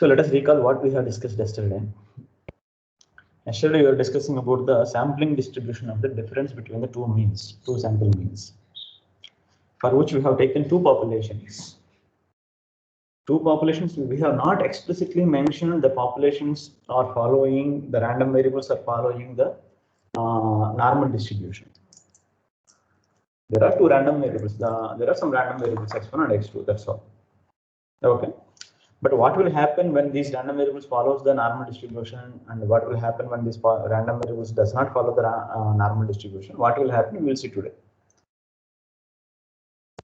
So let us recall what we have discussed yesterday. Yesterday we were discussing about the sampling distribution of the difference between the two sample means, for which we have taken two populations. We have not explicitly mentioned the populations are following, the random variables are following the normal distribution. There are two random variables. There are some random variables x1 and x2. That's all. Okay. But what will happen when these random variables follows the normal distribution, and what will happen when this random variables does not follow the normal distribution? What will happen? We will see today.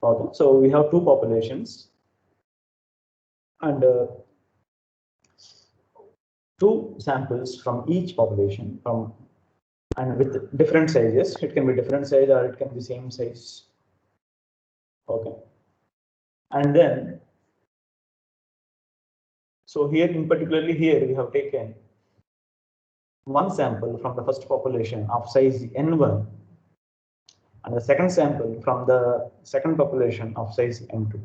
Okay. So we have two populations and two samples from each population and with different sizes. It can be different size or it can be same size. Okay. And then, so here in particularly here we have taken one sample from the first population of size n1 and the second sample from the second population of size n2.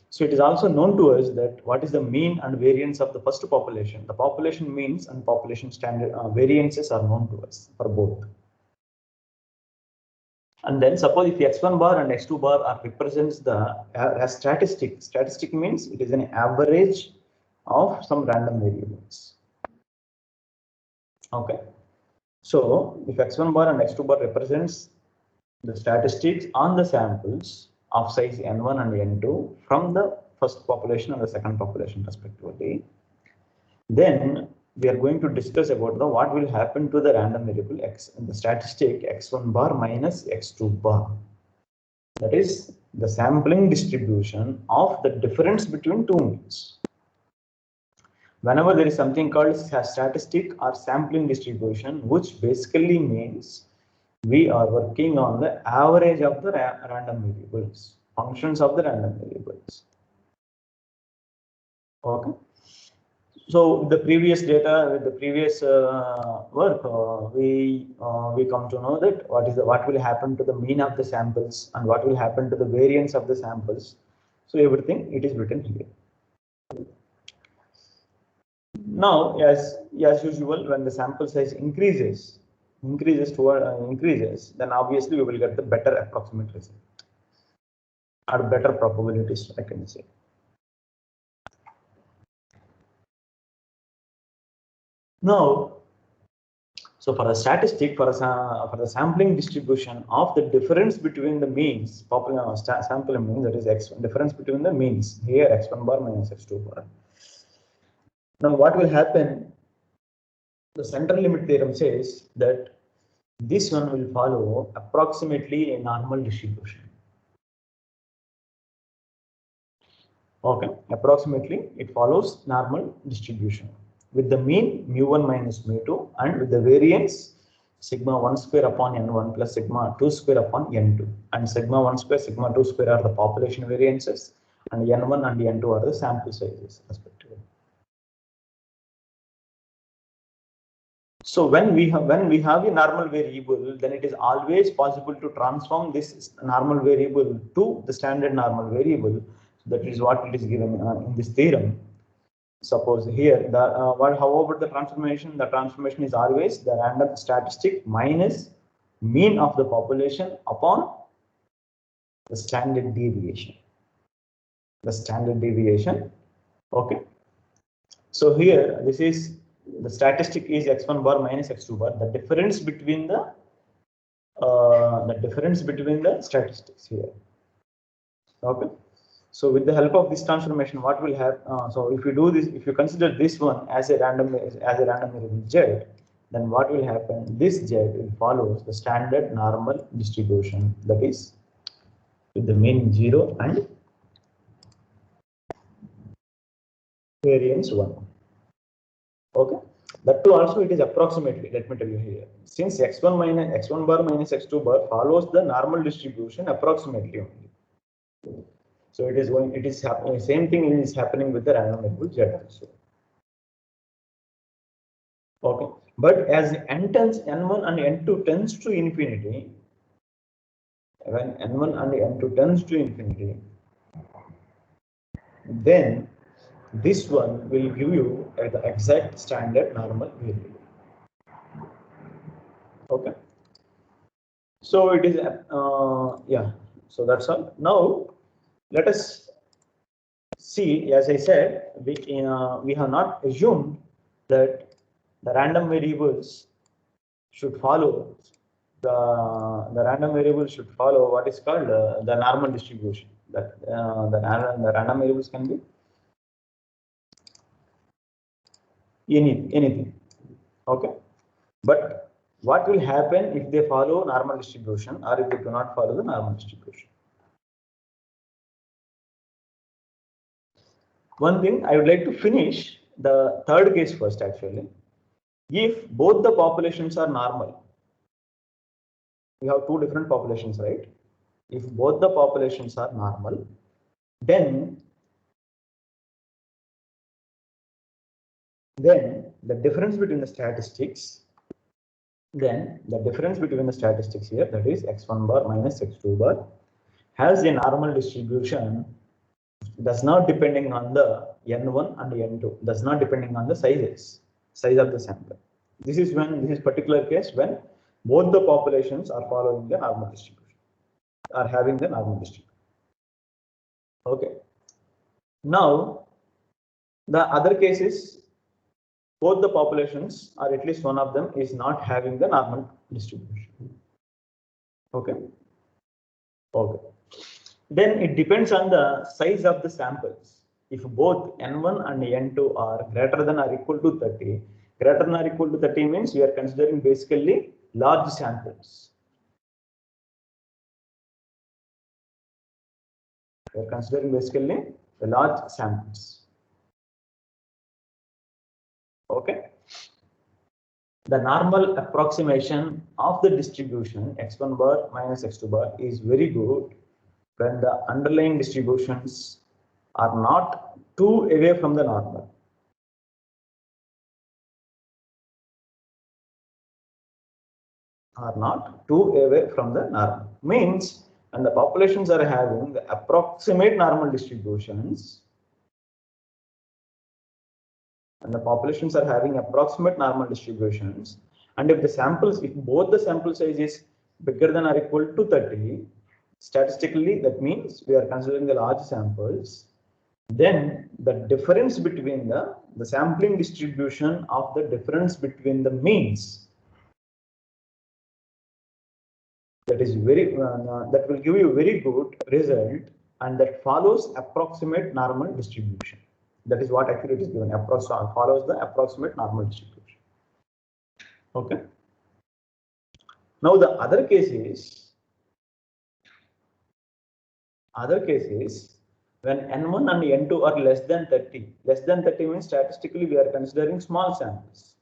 So it is also known to us that what is the mean and variance of the first population. The population means and population standard variances are known to us for both. And then suppose if x1 bar and x2 bar are represents the as statistic. Statistic means it is an average of some random variables. Okay. So if x1 bar and x2 bar represents the statistics on the samples of size n1 and n2 from the first population and the second population respectively, then we are going to discuss about the what will happen to the random variable x in the statistic x1 bar minus x2 bar. That is the sampling distribution of the difference between two means. Whenever there is something called statistic or sampling distribution, which basically means we are working on the average of the random variables, functions of the random variables. Okay. So the previous data, with the previous work, we come to know that what will happen to the mean of the samples and what will happen to the variance of the samples. So everything it is written here. Now, as usual, when the sample size increases, then obviously we will get the better approximate result or better probabilities, I can say. Now, so for a statistic, for the sampling distribution of the difference between the means, sample mean, that is x1, difference between the means here x1 bar minus x2 bar. Now, what will happen? The central limit theorem says that this one will follow approximately a normal distribution. Okay, approximately it follows normal distribution with the mean mu1 minus mu2 and with the variance sigma 1 square upon n1 plus sigma 2 square upon n2, and sigma 1 square, sigma 2 square are the population variances and n1 and n2 are the sample sizes respectively. So when we have a normal variable, then it is always possible to transform this normal variable to the standard normal variable. That is what it is given in this theorem. Suppose here, however the transformation is always the random statistic minus mean of the population upon the standard deviation. The standard deviation. Okay. So here, this is the statistic is x1 bar minus x2 bar. The difference between the statistics here. Okay. So with the help of this transformation, what will happen? So if you do this, if you consider this one as a random variable z, then what will happen? This z will follow the standard normal distribution, that is with the mean 0 and variance 1. Okay. That too also it is approximately. Let me tell you here. Since x1 bar minus x2 bar follows the normal distribution approximately only. So it is happening. Same thing is happening with the random variable z also. Okay, but as n1 and n2 tends to infinity, when n1 and n2 tends to infinity, then This one will give you the exact standard normal variable. Okay. So it is yeah. So that's all. Now let us see. As I said, we have not assumed that the random variables should follow the random variable should follow what is called the normal distribution. That the random variables can be anything. Okay, but what will happen if they follow normal distribution or if they do not follow the normal distribution? One thing I would like to finish the third case first. Actually, if both the populations are normal, we have two different populations, right? If both the populations are normal, then the difference between the statistics, here, that is x1 bar minus x2 bar, has a normal distribution, does not depending on the n1 and n2, does not depending on the size of the sample. This is particular case when both the populations are following the normal distribution, are having the normal distribution. Okay. Now, the other case is both the populations, or at least one of them, is not having the normal distribution. Okay. Okay. Then it depends on the size of the samples. If both n1 and n2 are greater than or equal to 30, greater than or equal to 30 means we are considering basically large samples. We are considering basically the large samples. Okay. The normal approximation of the distribution x1 bar minus x2 bar is very good when the underlying distributions are not too away from the normal. Are not too away from the normal. Means when the populations are having the approximate normal distributions, and if the samples, if both the sample size is bigger than or equal to 30, statistically that means we are considering the large samples, then the difference between the sampling distribution of the difference between the means, that is very that will give you very good result, and that follows approximate normal distribution. That is what actually it is given. Follows the approximate normal distribution. Okay. Now the other case is when n1 and n2 are less than 30. Less than 30 means statistically we are considering small samples.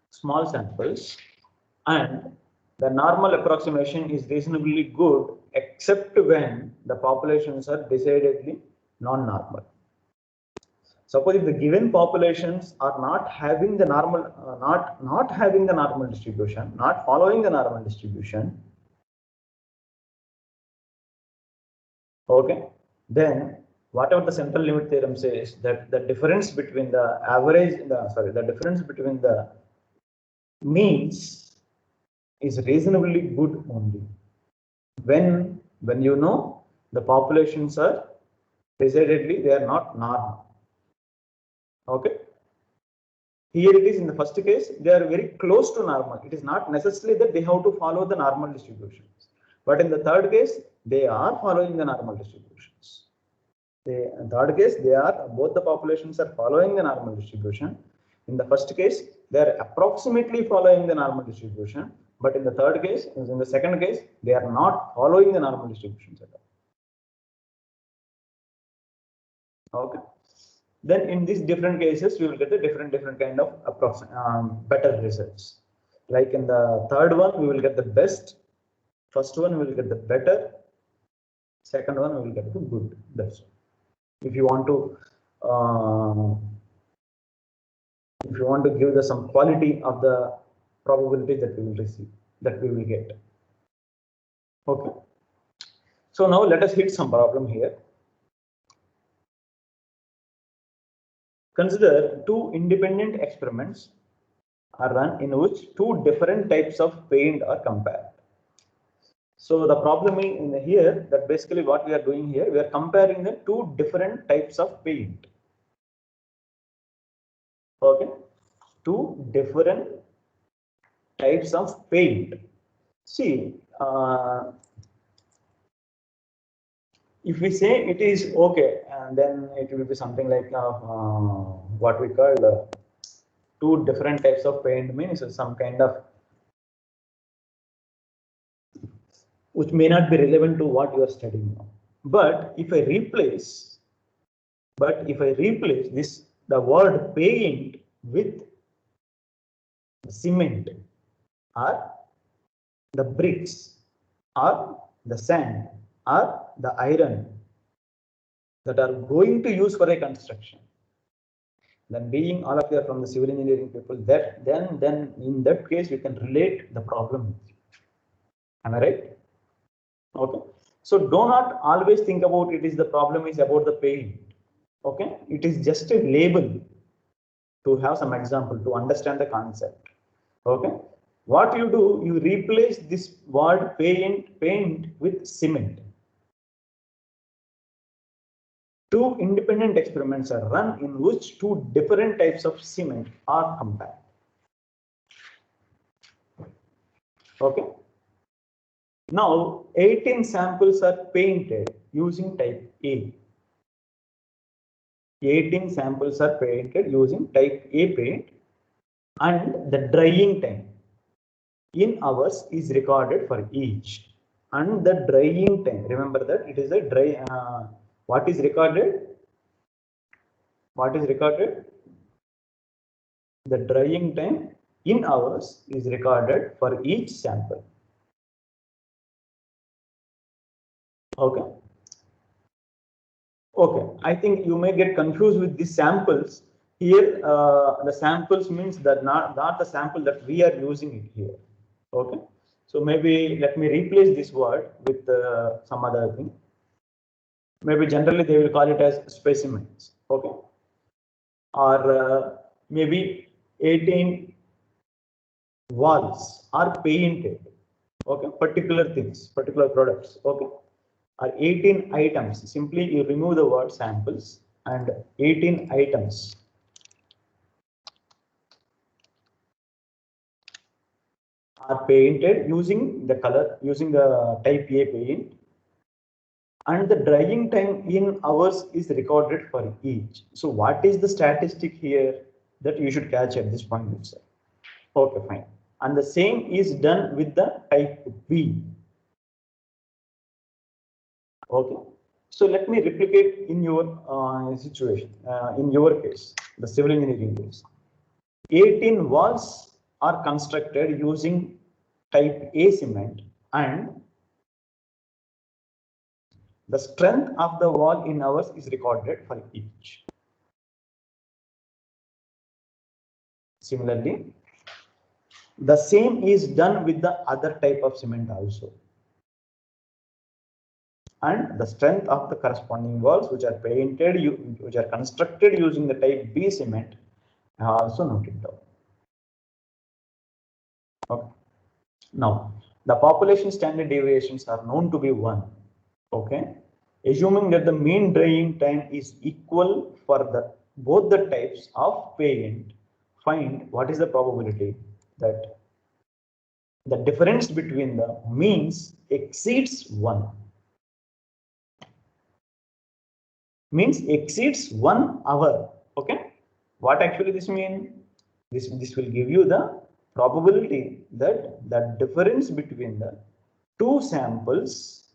Small samples, and the normal approximation is reasonably good except when the populations are decidedly non-normal. Suppose if the given populations are not having the normal, not having the normal distribution, not following the normal distribution, okay, then whatever the central limit theorem says, that the difference between the average, the difference between the means is reasonably good only when you know the populations are decidedly they are not normal. Okay. Here it is in the first case, they are very close to normal. It is not necessarily that they have to follow the normal distributions. But in the third case, they are following the normal distributions. In the third case, both the populations are following the normal distribution. In the first case, they are approximately following the normal distribution. But in the third case, in the second case, they are not following the normal distributions at all. Okay. Then in these different cases, we will get a different kind of better results. Like in the third one, we will get the best. First one, we will get the better. Second one, we will get the good. That's all. If you want to give some quality of the probability that we will receive, that we will get. Okay. So now let us hit some problem here. Consider two independent experiments are run in which two different types of paint are compared. So the problem in here that basically what we are doing here, we are comparing the two different types of paint. Okay, two different types of paint. See, if we say it is okay, and then it will be something like what we call two different types of paint means some kind of which may not be relevant to what you are studying now. But if I replace this the word paint with cement or the bricks or the sand or the iron that are going to use for a construction, then being all of you are from the civil engineering people, that then in that case you can relate the problem. Am I right? Okay. So do not always think about it is the problem is about the paint. Okay. It is just a label to have some example to understand the concept. Okay. What you do, you replace this word paint with cement. Two independent experiments are run in which two different types of cement are compared. Okay. Now 18 samples are painted using type A. 18 samples are painted using type A paint, and the drying time in hours is recorded for each. And the drying time, remember that it is a dry. What is recorded? What is recorded? The drying time in hours is recorded for each sample. Okay. Okay. I think you may get confused with these samples. Here, the samples means that not the sample that we are using it here. Okay. So maybe let me replace this word with some other thing. Maybe generally they will call it as specimens. Okay. Or maybe 18 walls are painted. Okay. Particular things, particular products. Okay. Or 18 items. Simply you remove the word samples and 18 items are painted using the color, using the type A paint, and the drying time in hours is recorded for each. So what is the statistic here that you should catch at this point itself? Okay, fine. And the same is done with the type B. Okay. So let me replicate in your situation, in your case, the civil engineering case. 18 walls are constructed using type A cement, and the strength of the wall in hours is recorded for each. Similarly, the same is done with the other type of cement also. And the strength of the corresponding walls which are painted, which are constructed using the type B cement, are also noted down. Okay. Now, the population standard deviations are known to be 1. Okay. Assuming that the mean drying time is equal for both the types of paint, find what is the probability that the difference between the means exceeds 1. Means exceeds 1 hour. Okay. What actually this means? This will give you the probability that the difference between the two samples,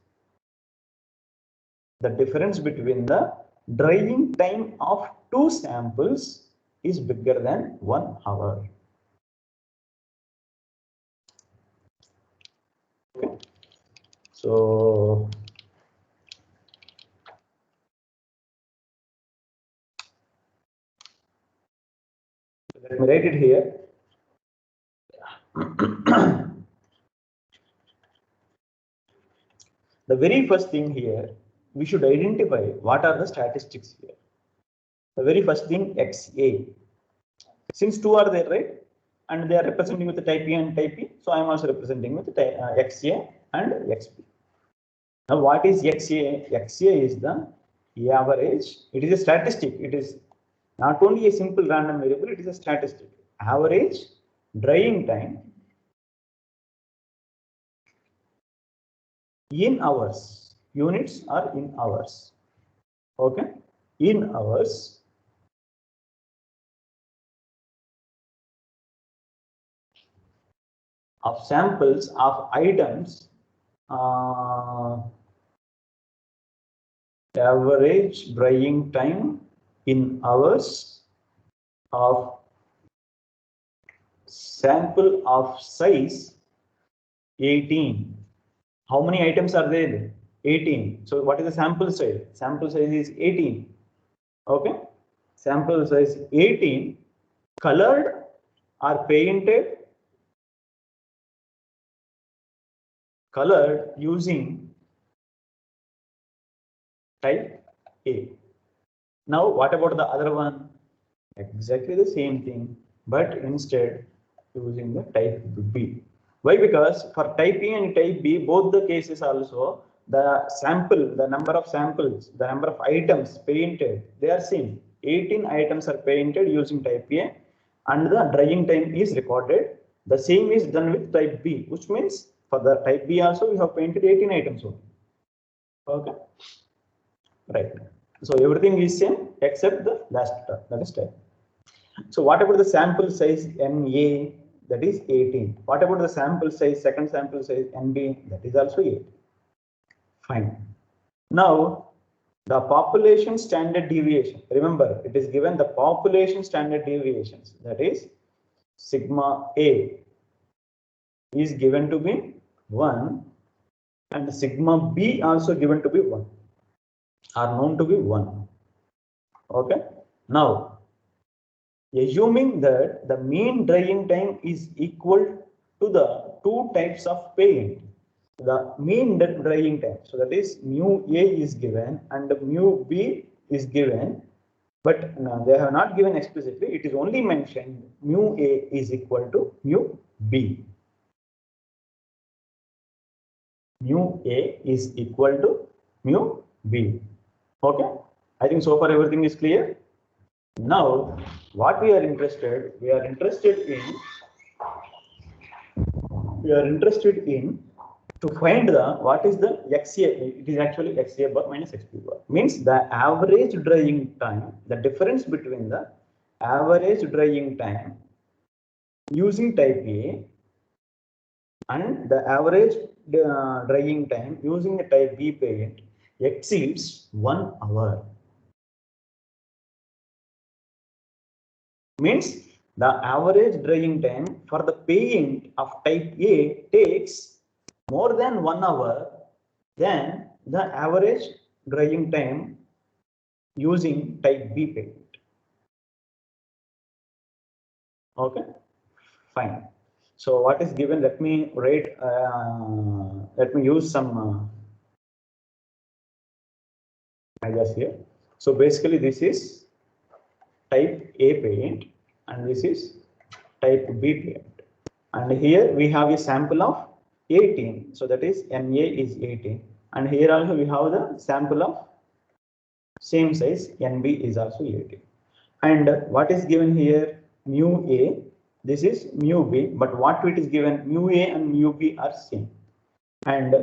the difference between the drying time of two samples is bigger than 1 hour. Okay. So let me write it here. the very first thing here, we should identify what are the statistics here. The very first thing, XA. Since two are there, right? And they are representing with the type A and type B. So I am also representing with the type, XA and XB. Now, what is XA? XA is the average. It is a statistic. It is not only a simple random variable, it is a statistic. Average drying time in hours. Units are in hours. Okay, in hours of samples of items, average drying time in hours of sample of size 18. How many items are there? 18. So what is the sample size? Sample size is 18. Okay, sample size 18, colored or painted, colored using type A. Now, what about the other one? Exactly the same thing, but instead using the type B. Why? Because for type A and type B, both the cases also, the sample, the number of samples, the number of items painted, they are same. 18 items are painted using type A, and the drying time is recorded. The same is done with type B, which means for the type B also we have painted 18 items only. Okay, right. So everything is same except the last term, that is type. So what about the sample size NA? That is 18. What about the sample size, second sample size NB? That is also 8. Fine. Now, the population standard deviation. Remember, it is given the population standard deviations. That is sigma A is given to be 1 and sigma B also given to be 1, are known to be 1. Okay. Now, assuming that the mean drying time is equal to the two types of paint, the mean drying time, so that is mu A is given and mu B is given, but no, they have not given explicitly, it is only mentioned mu A is equal to mu B. Mu A is equal to mu B. Okay, I think so far everything is clear. Now, what we are interested in to find the what is the XA. It is actually XA bar minus XB bar. Means the average drying time, the difference between the average drying time using type A and the average drying time using the type B paint exceeds 1 hour. Means the average drying time for the paint of type A takes more than 1 hour than the average drying time using type B paint. Okay, fine. So what is given? Let me write. Let me use some ideas here. So basically, this is type A paint, and this is type B paint. And here we have a sample of 18. So that is NA is 18. And here also we have the sample of same size NB is also 18. And what is given here? Mu A. This is mu B. But what it is given? Mu A and mu B are same. And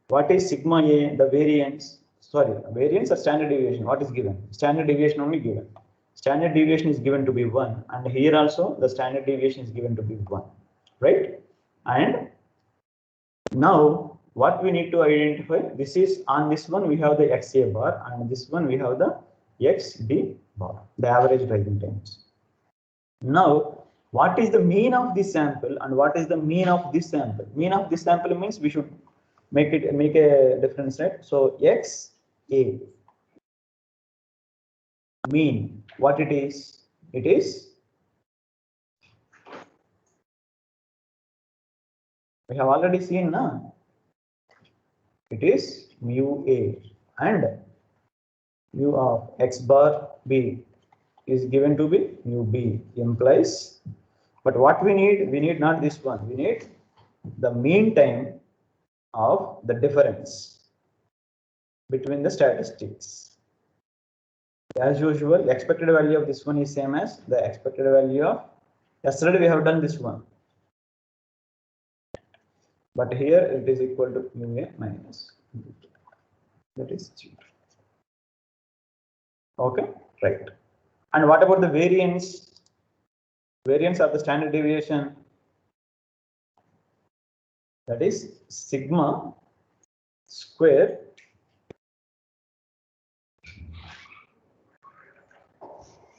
what is sigma A? The variance. Sorry, variance or standard deviation. What is given? Standard deviation only given. Standard deviation is given to be 1, and here also the standard deviation is given to be 1, right? And now what we need to identify, this is on this one we have the XA bar, and this one we have the XB bar, the average drying times. Now, what is the mean of this sample and what is the mean of this sample? Mean of this sample means we should make a difference, right? So XA mean, what it is? It is, we have already seen now, it is mu A, and mu of x bar B is given to be mu B, implies. But what we need not this one, we need the mean time of the difference between the statistics. As usual, expected value of this one is same as the expected value of yesterday. We have done this one, but here it is equal to mu A minus that is 0. Okay, right. And what about the variance? Variance of the standard deviation, that is sigma square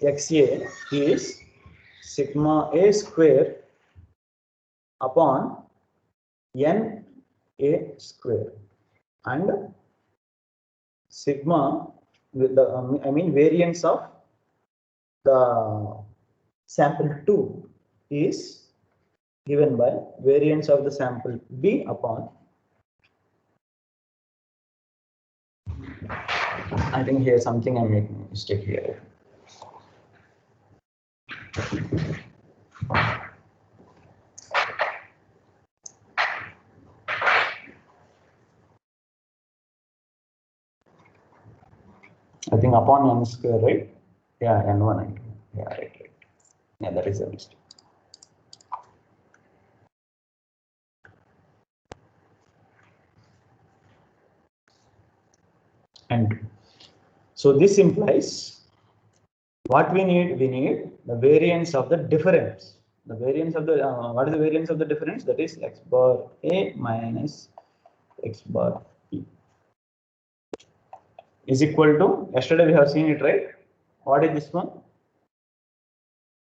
XA is sigma A square upon N A square, and sigma with the I mean variance of the sample 2 is given by variance of the sample B upon, I think here something I'm making a mistake here. I think upon N square, right? Yeah, N1 N2. Yeah, right. Yeah, that is a mistake. And so this implies what we need the variance of the difference. The variance of the what is the variance of the difference? That is x bar A minus x bar B is equal to, yesterday we have seen it, right? What is this one?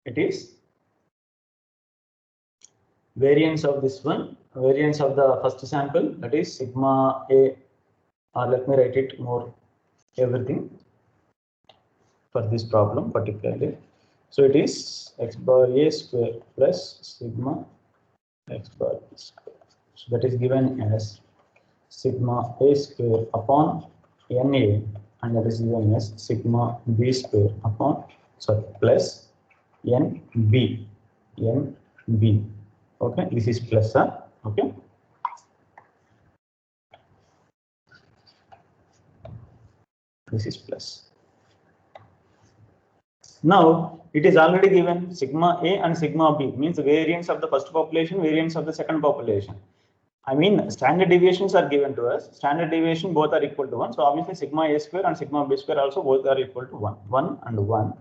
It is variance of this one, variance of the first sample, that is sigma A, or let me write it more everything for this problem particularly. So it is x bar A square plus sigma x bar B square. So that is given as sigma A square upon NA, and that is given as sigma B square upon, sorry, plus NB. Okay, this is plus, okay. This is plus. Now it is already given sigma A and sigma B, means the variance of the first population, variance of the second population. I mean, standard deviations are given to us. Standard deviation both are equal to 1. So obviously sigma A square and sigma B square also both are equal to 1. 1 and 1.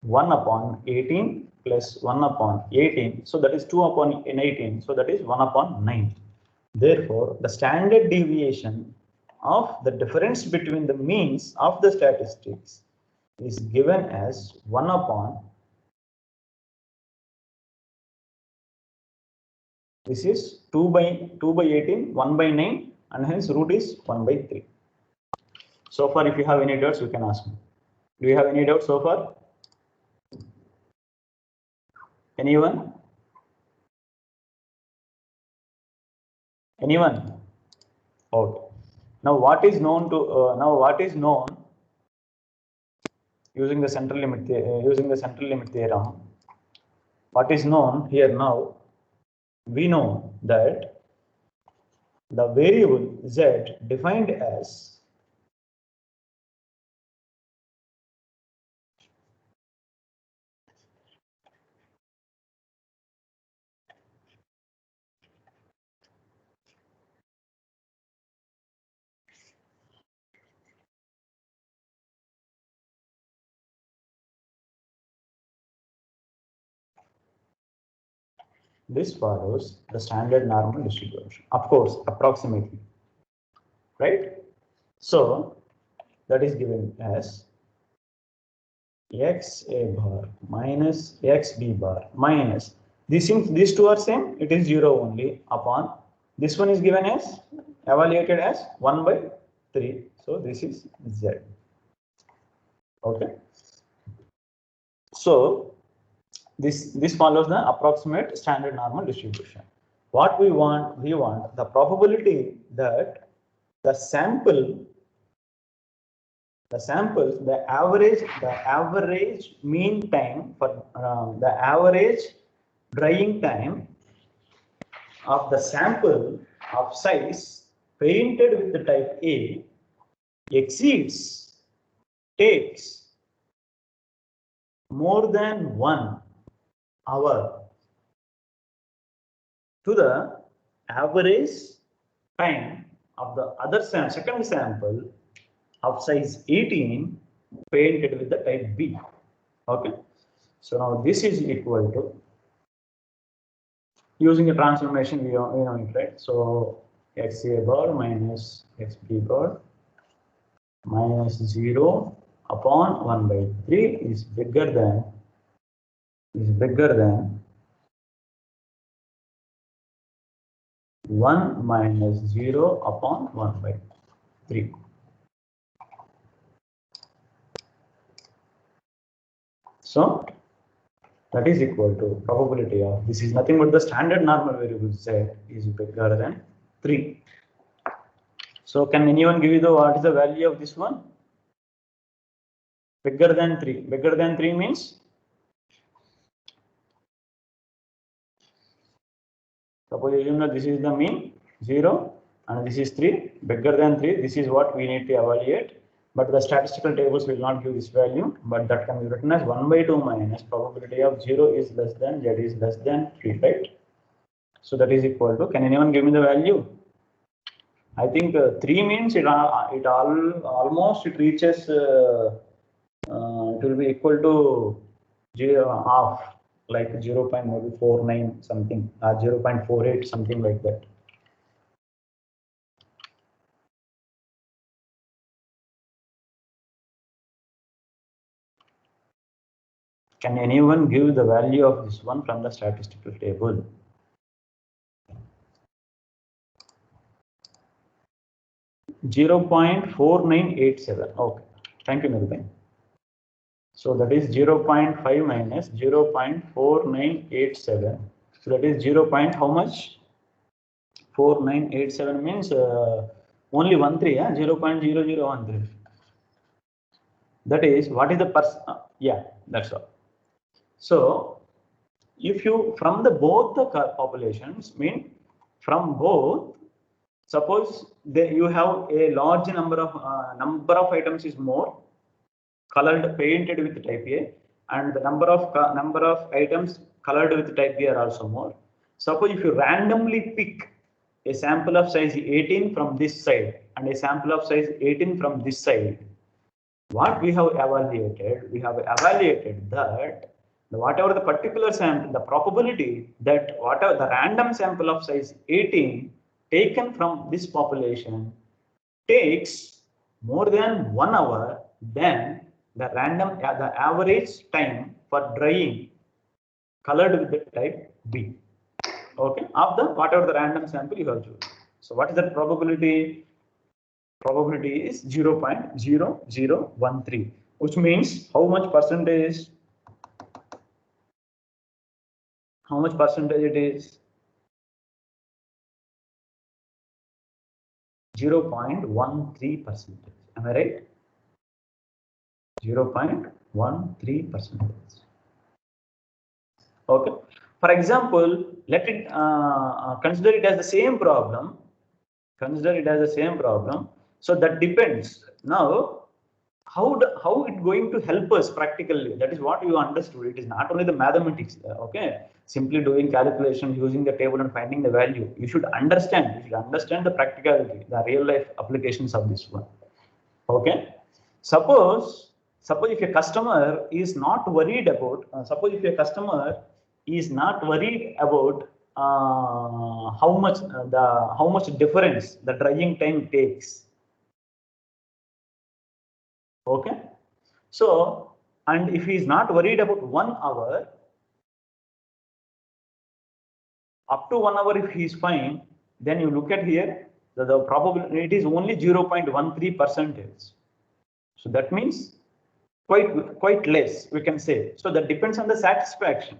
1 upon 18 plus 1 upon 18. So that is 2 upon 18. So that is 1 upon 9. Therefore, the standard deviation of the difference between the means of the statistics is given as 1 upon, this is 2 by 18, 1 by 9, and hence root is 1 by 3. So far, if you have any doubts, you can ask me. Do you have any doubts so far? Anyone? Anyone? Okay. Now what is known using the central limit theorem? What is known here now? We know that the variable z defined as this follows the standard normal distribution, of course, approximately, right? So that is given as x a bar minus x b bar minus, these two are same, it is 0 only, upon this one is given as evaluated as 1 by 3. So this is z. Okay. So this follows the approximate standard normal distribution. What we want the probability that the samples, the average mean time for the average drying time of the sample of size painted with the type A takes more than 1 hour to the average time of the other second sample of size 18 painted with the type B. Okay. So now this is equal to, using a transformation we know it, right? So XA bar minus XB bar minus 0 upon 1 by 3 is bigger than 1 minus 0 upon 1 by 3. So that is equal to probability of, this is nothing but the standard normal variable Z is bigger than 3. So can anyone give you what is the value of this one? Bigger than 3. Bigger than 3 means, suppose you know this is the mean 0 and this is 3. Bigger than 3, this is what we need to evaluate. But the statistical tables will not give this value, but that can be written as 1 by 2 minus probability of 0 is less than, Z is less than 3, right? So that is equal to, can anyone give me the value? I think 3 means almost it reaches, it will be equal to 0 half, like 0.49 something, 0.48 something like that. Can anyone give the value of this one from the statistical table? .4987. Okay, thank you, Nirvay. So that is 0.5 minus 0.4987. So that is 0. How much? 4987 means only 13, yeah? 0.0013. That is, what is the yeah, that's all. So if you, from the both the populations, mean from both, suppose you have a large number of items is more colored painted with type A, and the number of items colored with type B are also more. Suppose if you randomly pick a sample of size 18 from this side and a sample of size 18 from this side, what we have evaluated, that whatever the particular sample, the probability that whatever the random sample of size 18 taken from this population takes more than 1 hour than the average time for drying colored with the type B. Okay, of the whatever the random sample you have chosen. So what is the probability? Probability is 0.0013, which means how much percentage? How much percentage it is? 0.13%. Am I right? 0.13%. Okay. For example, let it consider it as the same problem. Consider it as the same problem. So that depends. Now, how it going to help us practically? That is what you understood. It is not only the mathematics. Okay, simply doing calculation using the table and finding the value. You should understand. You should understand the practicality, the real life applications of this one. Okay. Suppose if a customer is not worried about, how much difference the drying time takes. Okay, so, and if he is not worried about 1 hour, up to 1 hour if he is fine, then you look at here, the probability is only 0.13%. So that means quite less, we can say. So that depends on the satisfaction,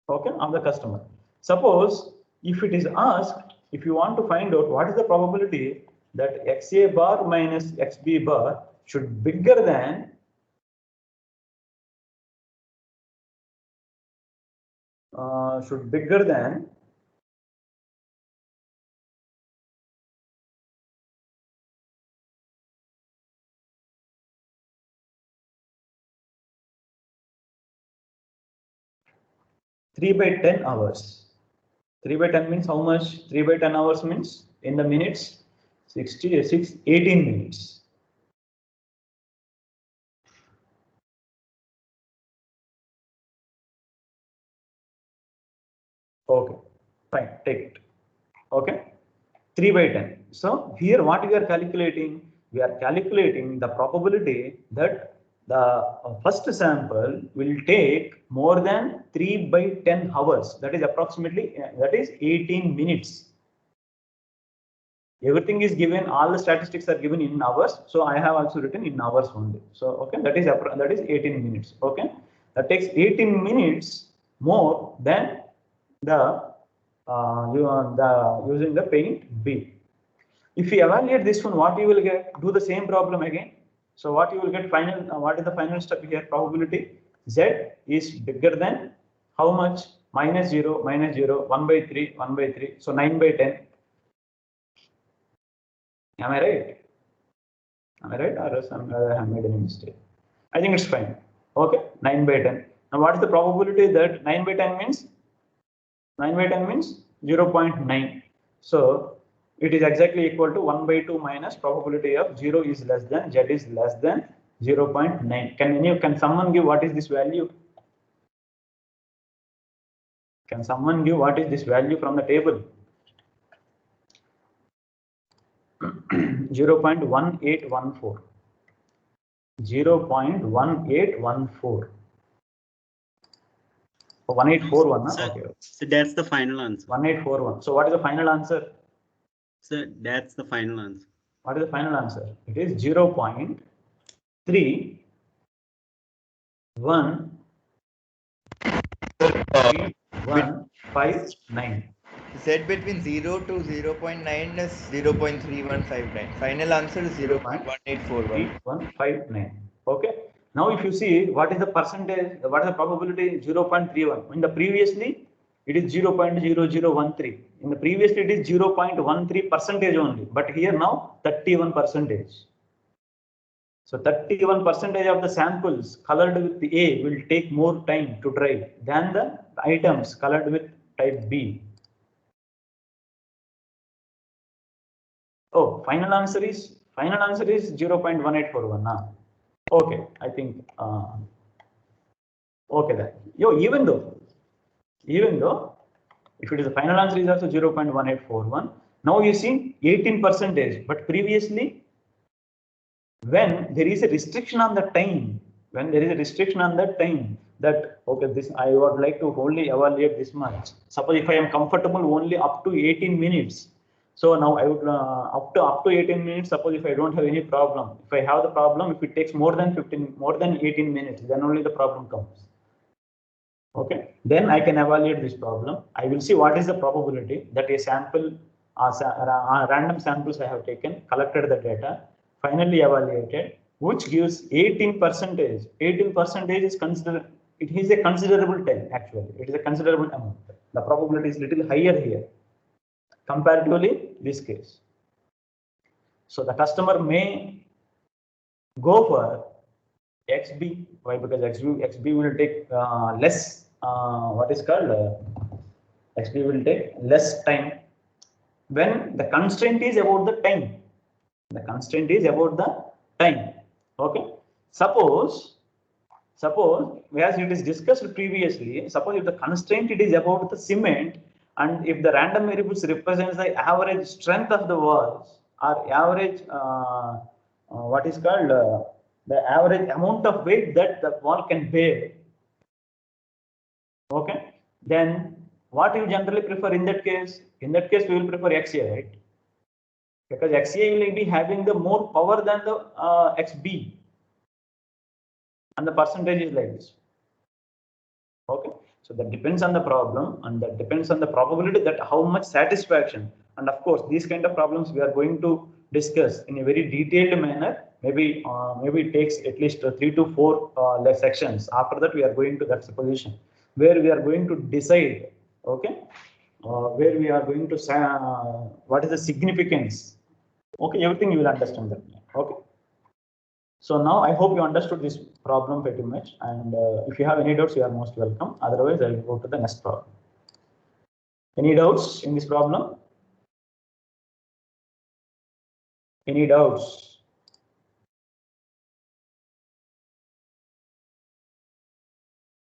okay, of the customer. Suppose if it is asked, if you want to find out what is the probability that XA bar minus XB bar should bigger than 3 by 10 hours. 3 by 10 means how much? 3 by 10 hours means in the minutes 18 minutes. Okay, fine, take it. Okay, 3 by 10. So here what we are calculating? We are calculating the probability that the first sample will take more than 3 by 10 hours. That is approximately, that is 18 minutes. Everything is given, all the statistics are given in hours. So I have also written in hours only. So okay, that is 18 minutes. Okay, that takes 18 minutes more than the using the paint B. If you evaluate this one, what you will get? Do the same problem again. So what you will get final? What is the final step here? Probability Z is bigger than how much? Minus 0, 1 by 3, 1 by 3. So 9 by 10. Am I right? Am I right? Or else I have made any mistake? I think it's fine. Okay, 9 by 10. Now what is the probability that 9 by 10 means? 9 by 10 means 0.9. So it is exactly equal to 1 by 2 minus probability of 0 is less than, Z is less than 0.9. Can someone give what is this value? Can someone give what is this value from the table? 0.1814. 0.1814. 1841. Okay. So that's the final answer. 1841. So what is the final answer? So that's the final answer. What is the final answer? It is 0.3159. Z between 0 to 0.9 is 0.3159. Final answer is 0.1841. 159. Okay. Now, if you see what is the percentage, what is the probability? 0.31. In the previously, it is 0.0013. In the previously, it is 0.13% only. But here now, 31%. So 31% of the samples colored with A will take more time to dry than the items colored with type B. Oh, final answer is 0.1841 now. Okay, I think okay then. Even though if it is the final answer is also 0.1841, now you see 18%, but previously when there is a restriction on the time, that okay, this I would like to only evaluate this much. Suppose if I am comfortable only up to 18 minutes. So now I would up to 18 minutes. Suppose if I don't have any problem, if I have the problem, if it takes more than 18 minutes, then only the problem comes. Okay, then I can evaluate this problem. I will see what is the probability that a sample, random samples I have taken, collected the data, finally evaluated, which gives 18%. 18% is considered. It is a considerable time actually. It is a considerable amount. The probability is little higher here comparatively this case. So the customer may go for XB. Why? Because XB will take less. What is called XB will take less time when the constraint is about the time. The constraint is about the time. Okay. Suppose as it is discussed previously, suppose if the constraint it is about the cement, and if the random variables represents the average strength of the walls or average what is called the average amount of weight that the wall can bear. Okay, then what you generally prefer in that case? In that case, we will prefer XA, right? Because XA will be having the more power than the XB, and the percentage is like this. Okay, So that depends on the problem, and that depends on the probability that how much satisfaction. And of course, these kind of problems we are going to discuss in a very detailed manner. Maybe it takes at least 3 to 4 less sections. After that, we are going to that supposition where we are going to decide, okay, where we are going to say what is the significance. Okay, everything you will understand that. Okay. So now I hope you understood this problem pretty much, and if you have any doubts, you are most welcome. Otherwise, I will go to the next problem. Any doubts in this problem? Any doubts?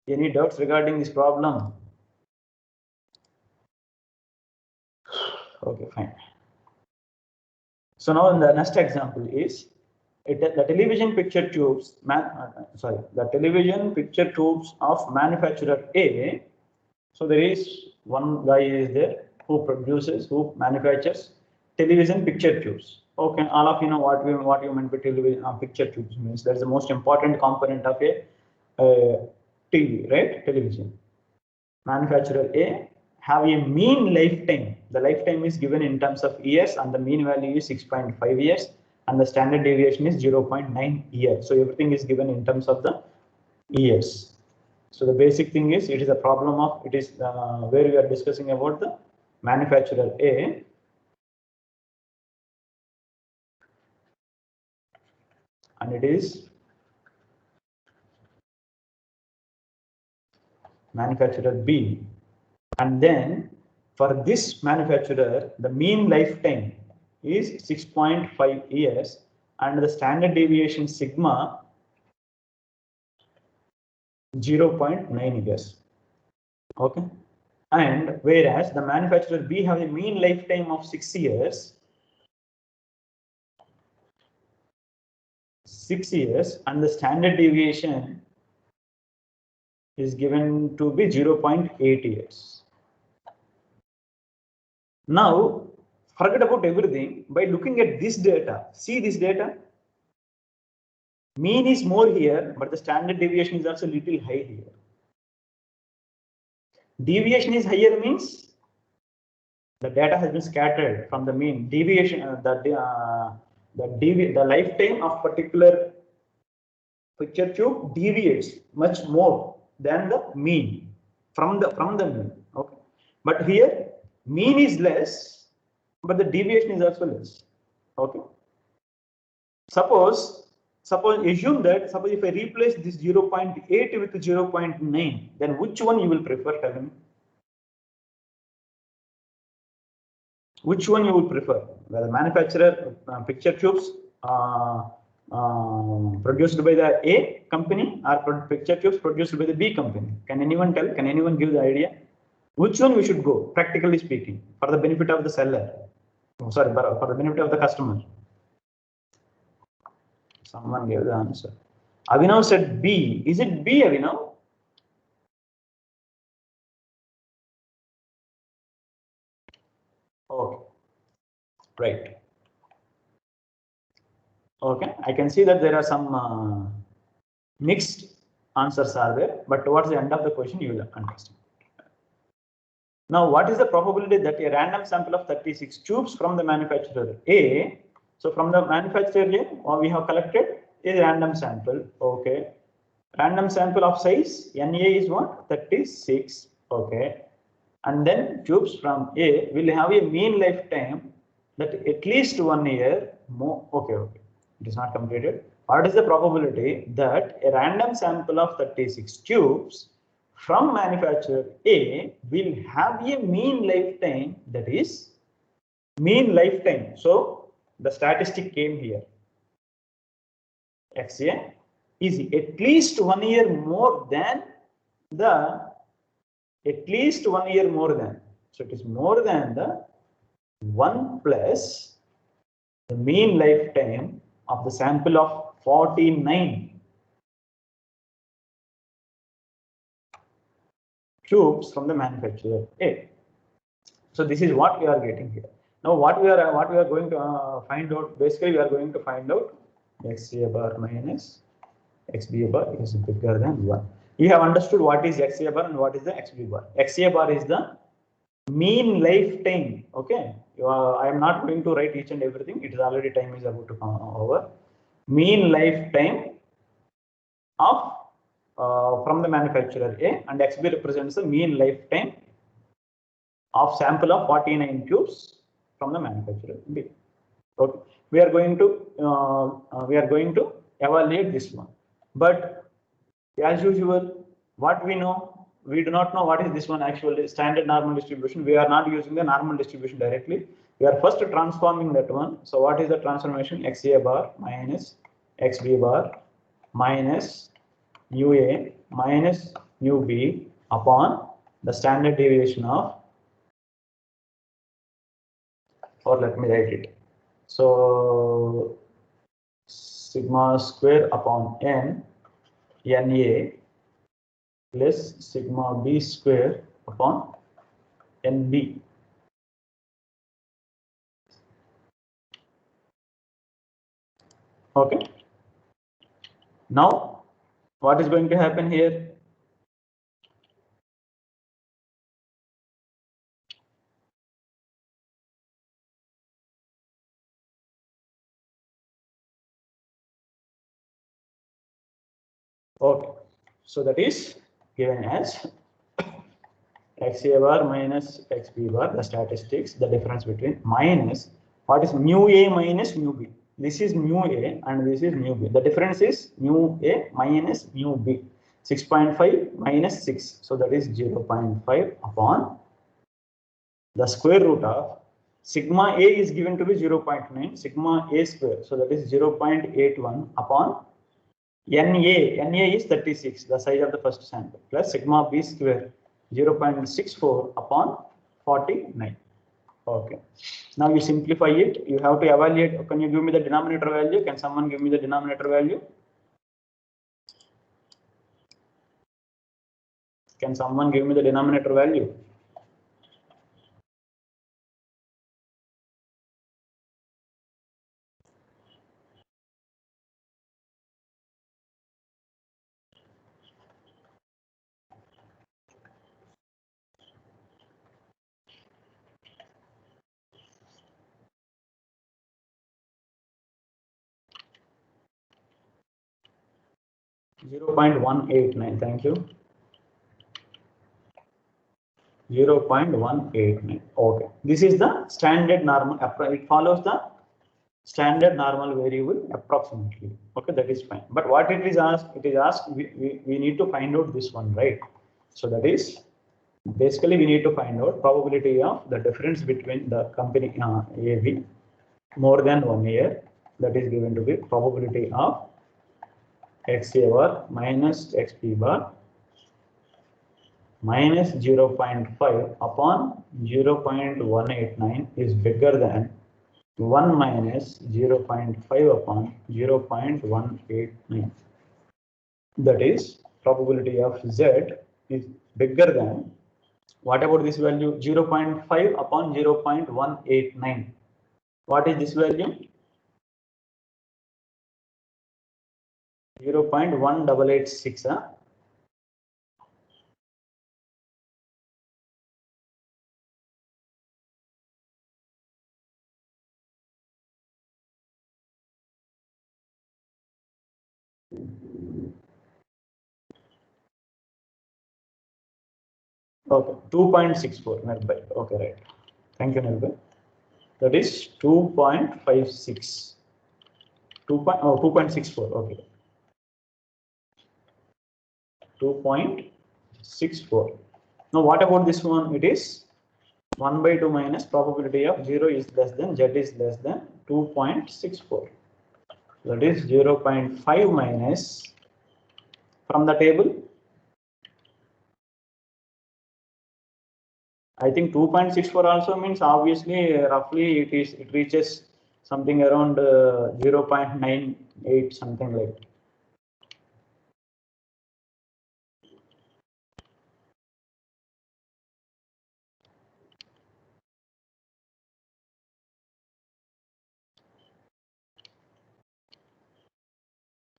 Any doubts regarding this problem? Okay, fine. So now the next example is the television picture tubes. The television picture tubes of manufacturer A. So there is one guy is there who manufactures television picture tubes. Okay, all of you know what you meant by television picture tubes means. That's the most important component of a TV, right? Television. Manufacturer A have a mean lifetime. The lifetime is given in terms of years, and the mean value is 6.5 years, and the standard deviation is 0.9 years. So everything is given in terms of the years. So the basic thing is, it is a problem of, it is where we are discussing about the manufacturer A. And it is manufacturer B. And then for this manufacturer, the mean lifetime is 6.5 years, and the standard deviation sigma 0.9 years. Okay. And whereas the manufacturer B have a mean lifetime of 6 years, 6 years, and the standard deviation is given to be 0.8 years. Now, forget about everything. By looking at this data, see this data. Mean is more here, but the standard deviation is also little high here. Deviation is higher means the data has been scattered from the mean. Deviation, the lifetime of particular picture tube deviates much more than the mean from the mean. Okay, but here mean is less, but the deviation is also less. Okay. Suppose assume that if I replace this 0.8 with 0.9, then which one you will prefer, tell me? Which one you will prefer? Whether manufacturer picture tubes produced by the A company or picture tubes produced by the B company? Can anyone tell? Can anyone give the idea? Which one we should go, practically speaking, for the benefit of the seller? Oh, sorry, for the benefit of the customer. Someone gave the answer. Avinav said B. Is it B, Avinav? Okay. Right. Okay. I can see that there are some mixed answers are there, but towards the end of the question, you will understand. Now, what is the probability that a random sample of 36 tubes from the manufacturer A? So from the manufacturer A, we have collected a random sample. Okay. Random sample of size NA is what? 36. Okay. And then tubes from A will have a mean lifetime that at least 1 year more. Okay. Okay. It is not completed. What is the probability that a random sample of 36 tubes from manufacturer A will have a mean lifetime, that is mean lifetime? So the statistic came here. XA is at least 1 year more than the, at least 1 year more than. So it is more than the 1 plus the mean lifetime of the sample of 49 tubes from the manufacturer A. So this is what we are getting here. Now what we are going to find out, basically we are going to find out XA bar minus XB bar is bigger than 1. You have understood what is XA bar and what is the XB bar. XA bar is the mean lifetime. Okay, I am not going to write each and everything. It is already time is about to come over. Mean lifetime of from the manufacturer A, and XB represents the mean lifetime of sample of 49 tubes from the manufacturer B. Okay, we are going to evaluate this one, but as usual, what we know, we do not know what is this one actually standard normal distribution. We are not using the normal distribution directly. We are first transforming that one. So what is the transformation? XA bar minus XB bar minus mu A minus mu B upon the standard deviation of, or let me write it. So sigma square upon n NA plus sigma B square upon NB. Okay. Now, what is going to happen here? Okay, so that is given as XA bar minus XB bar, the statistics, the difference between minus what is mu A minus mu B. This is mu A and this is mu B. The difference is mu A minus mu B. 6.5 minus 6. So that is 0.5 upon the square root of sigma A is given to be 0.9, sigma A square. So that is 0.81 upon NA is 36, the size of the first sample, plus sigma B square 0.64 upon 49. Okay. Now you simplify it. You have to evaluate. Can you give me the denominator value? Can someone give me the denominator value? Can someone give me the denominator value? (0.189). Thank you. 0.189. Okay. This is the standard normal. It follows the standard normal variable approximately. Okay, that is fine. But what it is asked, we need to find out this one, right? So that is basically we need to find out probability of the difference between the company AB more than 1 year. That is given to be probability of XA bar minus XB bar minus 0.5 upon 0.189 is bigger than 1 minus 0.5 upon 0.189. That is probability of Z is bigger than, what about this value? 0.5 upon 0.189. What is this value? 0.1886. Okay, 2.64 nearby. Okay, right. Thank you, nearby. That is 2.56. 2.64. Okay. 2.64. Now, what about this one? It is 1 by 2 minus probability of 0 is less than Z is less than 2.64. That is 0.5 minus from the table. I think 2.64 also means obviously roughly it reaches something around 0.98 something like.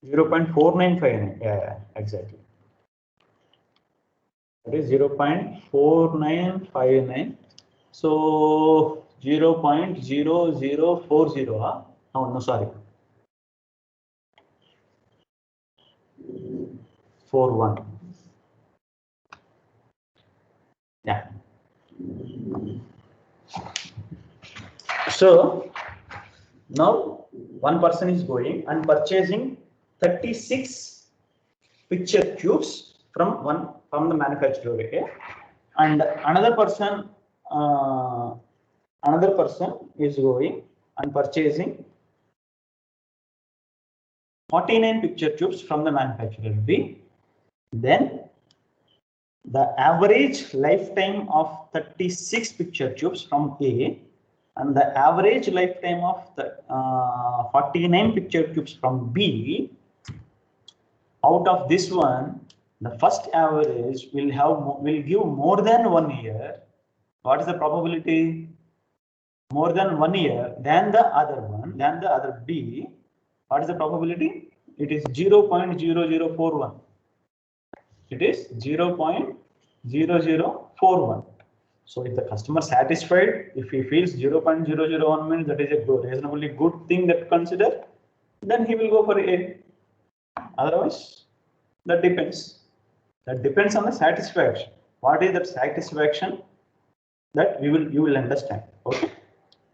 .4959. Yeah, exactly. That is 0.4959. So 0.0040. Oh, no, sorry. 41. Yeah. So now one person is going and purchasing 36 picture tubes from the manufacturer, okay? And another person is going and purchasing 49 picture tubes from the manufacturer B. Then the average lifetime of 36 picture tubes from A and the average lifetime of the 49 picture tubes from B. Out of this one, the first average will give more than 1 year. What is the probability? More than 1 year than the other B. What is the probability? It is 0.0041. It is 0.0041. So if the customer satisfied, if he feels 0.001 means that is a reasonably good thing that consider, then he will go for A. Otherwise, that depends. That depends on the satisfaction. What is that satisfaction? That you will understand. Okay.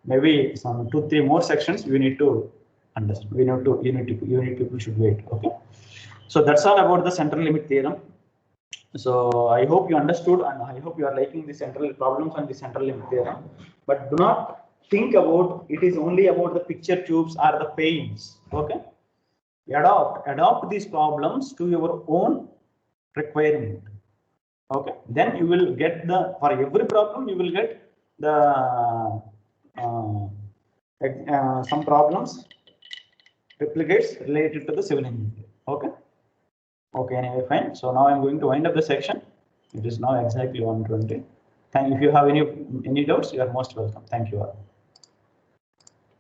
Maybe some 2-3 more sections we need to understand. Unit people should wait. Okay. So that's all about the central limit theorem. So I hope you understood, and I hope you are liking the central problems and the central limit theorem. But do not think about it is only about the picture tubes or the panes. Okay. Adopt these problems to your own requirement. Okay. Then you will get for every problem you will get the some problems replicates related to the civil engineering. Okay. Okay, anyway, fine. So now I'm going to wind up the section. It is now exactly 1:20. If you have any doubts, you are most welcome. Thank you all.